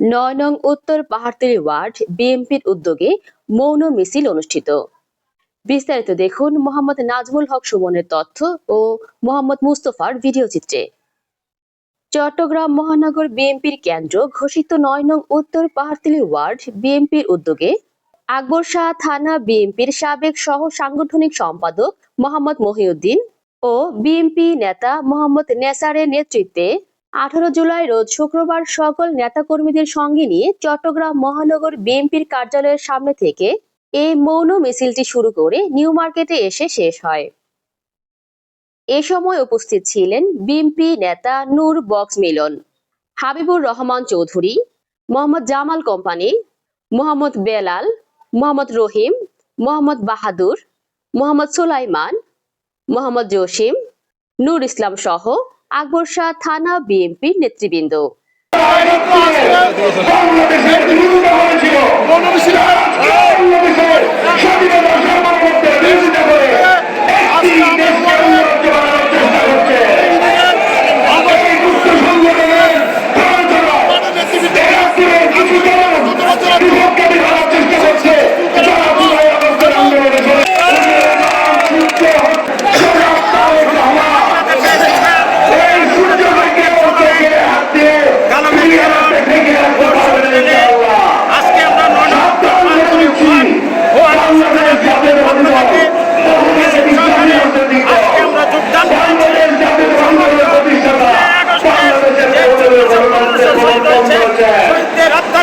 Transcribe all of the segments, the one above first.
৯ নং উত্তর পাহাড়তলী ওয়ার্ড বিএনপির উদ্যোগে মৌন মিছিল অনুষ্ঠিত। বিস্তারিত দেখুন মোহাম্মদ নাজমুল হক সুমনের তথ্য ও মোহাম্মদ মুস্তফার ভিডিও চিত্রে। চট্টগ্রাম মহানগর বিএনপির কেন্দ্র ঘোষিত ৯ নং উত্তর পাহাড়তলী ওয়ার্ড বিএনপির উদ্যোগে আকবর শাহ থানা বিএনপির সাবেক সহ সাংগঠনিক সম্পাদক মোহাম্মদ মহিউদ্দিন ও বিএনপি নেতা মোহাম্মদ নেসারের নেতৃত্বে 18 জুলাই রোজ শুক্রবার সকল নেতাকর্মীদের সঙ্গে নিয়ে চট্টগ্রাম মহানগর বিএনপির কার্যালয়ের সামনে থেকে এই মৌন মিছিলটি শুরু করে নিউ মার্কেটে এসে শেষ হয়। এ সময় উপস্থিত ছিলেন বিএনপি নেতা নূর বক্স মিলন, হাবিবুর রহমান চৌধুরী, মোহাম্মদ জামাল কোম্পানি, মোহাম্মদ বেলাল, মোহাম্মদ রহিম, মোহাম্মদ বাহাদুর, মোহাম্মদ সুলাইমান, মোহাম্মদ জসিম, নূর ইসলাম সহ আকবর শাহ থানা বিএনপির নেতৃবৃন্দ।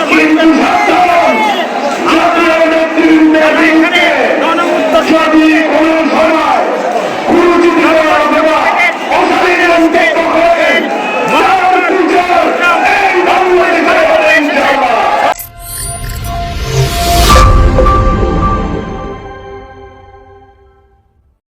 শহীদদের